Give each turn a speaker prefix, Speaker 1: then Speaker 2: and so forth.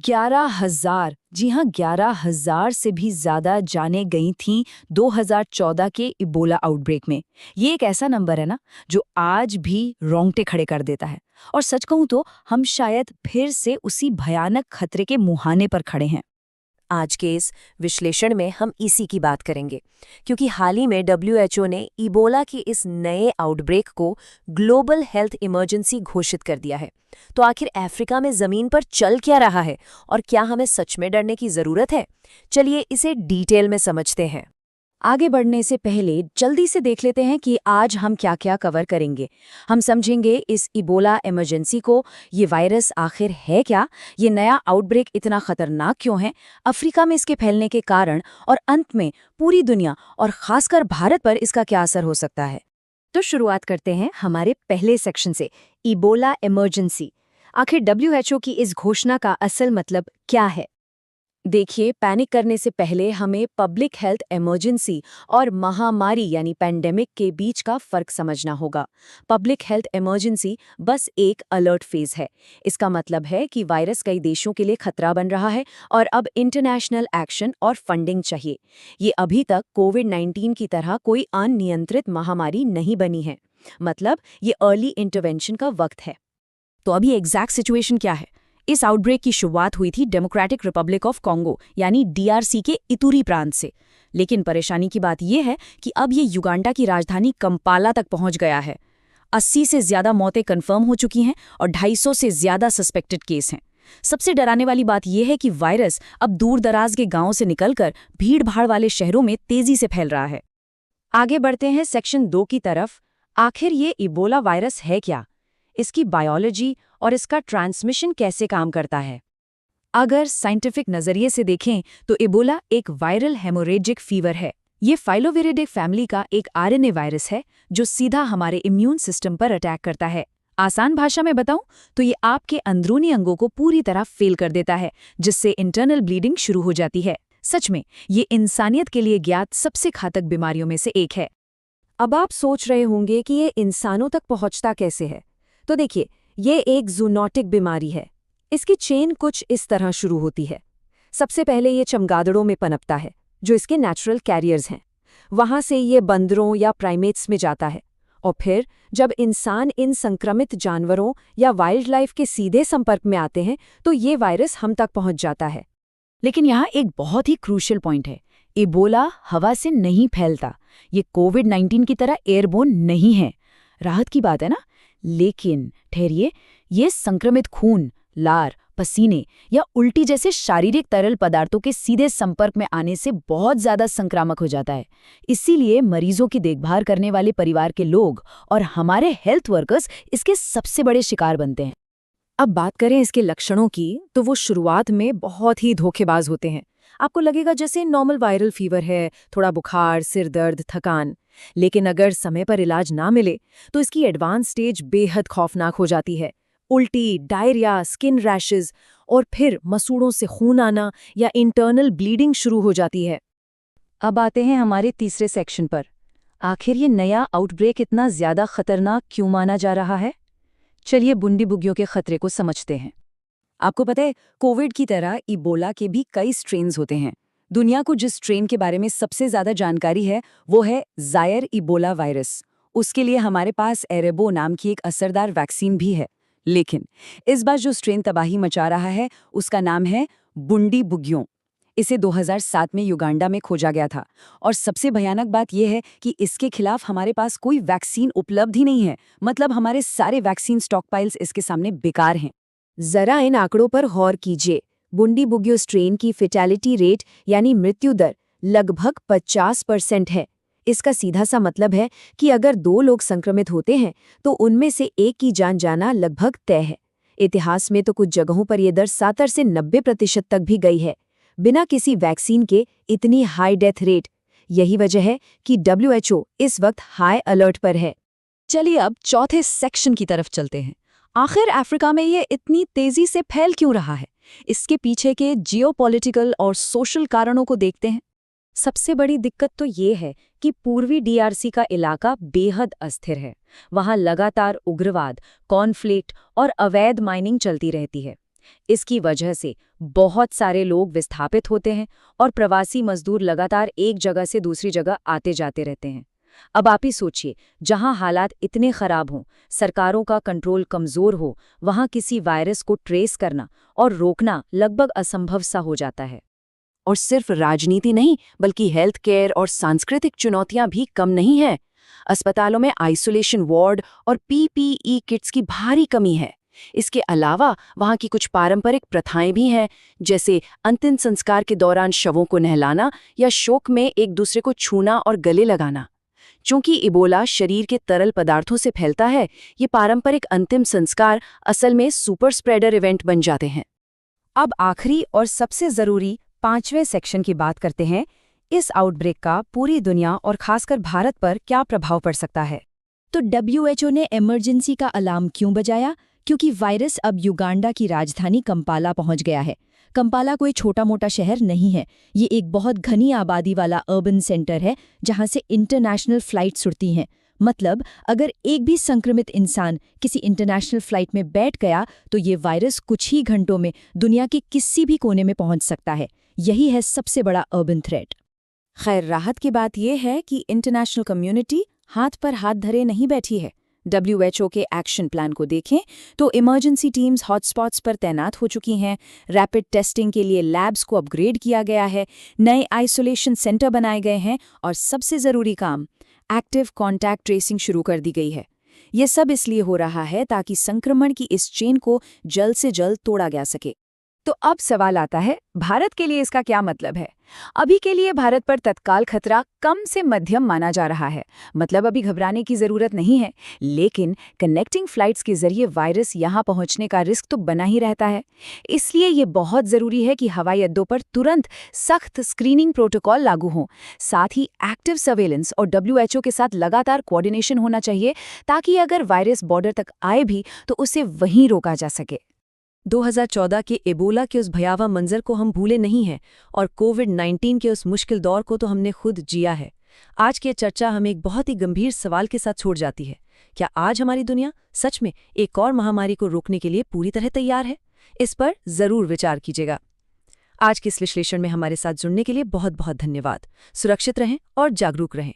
Speaker 1: 11,000, जी हाँ, 11,000 से भी ज्यादा जाने गई थीं 2014 के इबोला आउटब्रेक में। ये एक ऐसा नंबर है ना जो आज भी रोंगटे खड़े कर देता है। और सच कहूं तो हम शायद फिर से उसी भयानक खतरे के मुहाने पर खड़े हैं।
Speaker 2: आज के इस विश्लेषण में हम इसी की बात करेंगे, क्योंकि हाल ही में डब्ल्यूएचओ ने इबोला की इस नए आउटब्रेक को ग्लोबल हेल्थ इमरजेंसी घोषित कर दिया है। तो आखिर अफ्रीका में जमीन पर चल क्या रहा है और क्या हमें सच में डरने की जरूरत है? चलिए इसे डिटेल में समझते हैं।
Speaker 1: आगे बढ़ने से पहले जल्दी से देख लेते हैं कि आज हम क्या क्या कवर करेंगे। हम समझेंगे इस इबोला इमरजेंसी को, ये वायरस आखिर है क्या, ये नया आउटब्रेक इतना खतरनाक क्यों है, अफ्रीका में इसके फैलने के कारण, और अंत में पूरी दुनिया और खासकर भारत पर इसका क्या असर हो सकता है। तो शुरुआत करते हैं हमारे पहले सेक्शन से, इबोला इमरजेंसी। आखिर डब्ल्यूएचओ की इस घोषणा का असल मतलब क्या है? देखिए, पैनिक करने से पहले हमें पब्लिक हेल्थ इमरजेंसी और महामारी यानी पैंडेमिक के बीच का फर्क समझना होगा। पब्लिक हेल्थ इमरजेंसी बस एक अलर्ट फेज है। इसका मतलब है कि वायरस कई देशों के लिए खतरा बन रहा है और अब इंटरनेशनल एक्शन और फंडिंग चाहिए। ये अभी तक कोविड-19 की तरह कोई अनियंत्रित महामारी नहीं बनी है। मतलब ये अर्ली इंटरवेंशन का वक्त है। तो अभी एग्जैक्ट सिचुएशन क्या है? इस आउटब्रेक की शुरुआत हुई थी डेमोक्रेटिक रिपब्लिक ऑफ कॉन्गो यानी डीआरसी के इतुरी प्रांत से। लेकिन परेशानी की बात यह है कि अब ये युगांडा की राजधानी कंपाला तक पहुंच गया है। 80 से ज्यादा मौतें कंफर्म हो चुकी हैं और 250 से ज्यादा सस्पेक्टेड केस हैं। सबसे डराने वाली बात यह है कि वायरस अब दूर दराज के गांवों से निकलकर भीड़-भाड़ वाले शहरों में तेजी से फैल रहा है। आगे बढ़ते हैं सेक्शन 2 की तरफ। आखिर ये इबोला वायरस है क्या, इसकी बायोलॉजी और इसका ट्रांसमिशन कैसे काम करता है? अगर साइंटिफिक नजरिए से देखें तो इबोला एक वायरल हेमोरेजिक फीवर है। ये फाइलोविरिडे फैमिली का एक आरएनए वायरस है जो सीधा हमारे इम्यून सिस्टम पर अटैक करता है। आसान भाषा में बताऊं तो ये आपके अंदरूनी अंगों को पूरी तरह फेल कर देता है, जिससे इंटरनल ब्लीडिंग शुरू हो जाती है। सच में ये इंसानियत के लिए ज्ञात सबसे घातक बीमारियों में से एक है। अब आप सोच रहे होंगे कि ये इंसानों तक पहुंचता कैसे है। तो देखिए, ये एक जूनोटिक बीमारी है। इसकी चेन कुछ इस तरह शुरू होती है। सबसे पहले ये चमगादड़ों में पनपता है, जो इसके नेचुरल कैरियर्स हैं। वहां से ये बंदरों या प्राइमेट्स में जाता है, और फिर जब इंसान इन संक्रमित जानवरों या वाइल्ड लाइफ के सीधे संपर्क में आते हैं तो ये वायरस हम तक पहुंच जाता है। लेकिन यहाँ एक बहुत ही क्रूशियल पॉइंट है। इबोला हवा से नहीं फैलता। ये कोविड-19 की तरह एयरबोर्न नहीं है। राहत की बात है ना? लेकिन ठहरिए, ये संक्रमित खून, लार, पसीने या उल्टी जैसे शारीरिक तरल पदार्थों के सीधे संपर्क में आने से बहुत ज्यादा संक्रामक हो जाता है। इसीलिए मरीजों की देखभाल करने वाले परिवार के लोग और हमारे हेल्थ वर्कर्स इसके सबसे बड़े शिकार बनते हैं। अब बात करें इसके लक्षणों की, तो वो शुरुआत में बहुत ही धोखेबाज होते हैं। आपको लगेगा जैसे नॉर्मल वायरल फीवर है, थोड़ा बुखार, सिर दर्द, थकान। लेकिन अगर समय पर इलाज ना मिले तो इसकी एडवांस स्टेज बेहद खौफनाक हो जाती है। उल्टी, डायरिया, स्किन रैशेज और फिर मसूड़ों से खून आना या इंटरनल ब्लीडिंग शुरू हो जाती है। अब आते हैं हमारे तीसरे सेक्शन पर। आखिर ये नया आउटब्रेक इतना ज्यादा खतरनाक क्यों माना जा रहा है? चलिए बूंदी बुग्गियों के खतरे को समझते हैं। आपको पता है, कोविड की तरह इबोला के भी कई स्ट्रेन्स होते हैं। दुनिया को जिस स्ट्रेन के बारे में सबसे ज्यादा जानकारी है वो है जायर इबोला वायरस। उसके लिए हमारे पास एरेबो नाम की एक असरदार वैक्सीन भी है। लेकिन इस बार जो स्ट्रेन तबाही मचा रहा है उसका नाम है बुंडी बुग्यों। इसे 2007 में युगांडा में खोजा गया था। और सबसे भयानक बात यह है कि इसके खिलाफ हमारे पास कोई वैक्सीन उपलब्ध ही नहीं है। मतलब हमारे सारे वैक्सीन स्टॉकपाइल्स इसके सामने बेकार हैं। जरा इन आंकड़ों पर गौर कीजिए। बुंडी बुग्यो स्ट्रेन की फेटैलिटी रेट यानी मृत्यु दर लगभग 50% है। इसका सीधा सा मतलब है कि अगर 2 लोग संक्रमित होते हैं तो उनमें से एक की जान जाना लगभग तय है। इतिहास में तो कुछ जगहों पर यह दर 70 से 90% तक भी गई है, बिना किसी वैक्सीन के इतनी हाई डेथ रेट। यही वजह है कि डब्ल्यूएचओ इस वक्त हाई अलर्ट पर है। चलिए अब चौथे सेक्शन की तरफ चलते हैं। आखिर अफ्रीका में ये इतनी तेजी से फैल क्यों रहा है? इसके पीछे के जियोपॉलिटिकल और सोशल कारणों को देखते हैं। सबसे बड़ी दिक्कत तो ये है कि पूर्वी डीआरसी का इलाका बेहद अस्थिर है। वहां लगातार उग्रवाद, कॉन्फ्लिक्ट और अवैध माइनिंग चलती रहती है। इसकी वजह से बहुत सारे लोग विस्थापित होते हैं और प्रवासी मजदूर लगातार एक जगह से दूसरी जगह आते जाते रहते हैं। अब आप ही सोचिए, जहां हालात इतने खराब हों, सरकारों का कंट्रोल कमजोर हो, वहां किसी वायरस को ट्रेस करना और रोकना लगभग असंभव सा हो जाता है।
Speaker 2: और सिर्फ राजनीति नहीं, बल्कि हेल्थ केयर और सांस्कृतिक चुनौतियां भी कम नहीं हैं। अस्पतालों में आइसोलेशन वार्ड और पीपीई किट्स की भारी कमी है। इसके अलावा वहाँ की कुछ पारंपरिक प्रथाएं भी हैं, जैसे अंतिम संस्कार के दौरान शवों को नहलाना या शोक में एक दूसरे को छूना और गले लगाना। चूंकि इबोला शरीर के तरल पदार्थों से फैलता है, ये पारंपरिक अंतिम संस्कार असल में सुपर स्प्रेडर इवेंट बन जाते हैं।
Speaker 1: अब आखिरी और सबसे जरूरी 5वें सेक्शन की बात करते हैं। इस आउटब्रेक का पूरी दुनिया और खासकर भारत पर क्या प्रभाव पड़ सकता है? तो WHO ने इमरजेंसी का अलार्म क्यों बजाया? क्योंकि वायरस अब युगांडा की राजधानी कंपाला पहुंच गया है। कंपाला कोई छोटा मोटा शहर नहीं है, ये एक बहुत घनी आबादी वाला अर्बन सेंटर है जहां से इंटरनेशनल फ्लाइट्स उड़ती हैं। मतलब अगर एक भी संक्रमित इंसान किसी इंटरनेशनल फ्लाइट में बैठ गया तो ये वायरस कुछ ही घंटों में दुनिया के किसी भी कोने में पहुंच सकता है। यही है सबसे बड़ा अर्बन थ्रेट। खैर, राहत की बात यह है कि इंटरनेशनल कम्युनिटी हाथ पर हाथ धरे नहीं बैठी है। WHO के एक्शन प्लान को देखें तो इमरजेंसी टीम्स हॉटस्पॉट्स पर तैनात हो चुकी हैं, रैपिड टेस्टिंग के लिए लैब्स को अपग्रेड किया गया है, नए आइसोलेशन सेंटर बनाए गए हैं और सबसे ज़रूरी काम, एक्टिव कॉन्टैक्ट ट्रेसिंग शुरू कर दी गई है। ये सब इसलिए हो रहा है ताकि संक्रमण की इस चेन को जल्द से जल्द तोड़ा जा सके। तो अब सवाल आता है, भारत के लिए इसका क्या मतलब है? अभी के लिए भारत पर तत्काल खतरा कम से मध्यम माना जा रहा है। मतलब अभी घबराने की जरूरत नहीं है, लेकिन कनेक्टिंग फ्लाइट्स के जरिए वायरस यहां पहुंचने का रिस्क तो बना ही रहता है। इसलिए ये बहुत जरूरी है कि हवाई अड्डों पर तुरंत सख्त स्क्रीनिंग प्रोटोकॉल लागू हों। साथ ही एक्टिव सर्वेलेंस और WHO के साथ लगातार कोऑर्डिनेशन होना चाहिए, ताकि अगर वायरस बॉर्डर तक आए भी तो उसे वहीं रोका जा सके।
Speaker 2: 2014 के एबोला के उस भयावह मंजर को हम भूले नहीं हैं और कोविड-19 के उस मुश्किल दौर को तो हमने खुद जिया है। आज की चर्चा हमें एक बहुत ही गंभीर सवाल के साथ छोड़ जाती है। क्या आज हमारी दुनिया सच में एक और महामारी को रोकने के लिए पूरी तरह तैयार है? इस पर जरूर विचार कीजिएगा। आज के इस विश्लेषण में हमारे साथ जुड़ने के लिए बहुत बहुत धन्यवाद। सुरक्षित रहें और जागरूक रहें।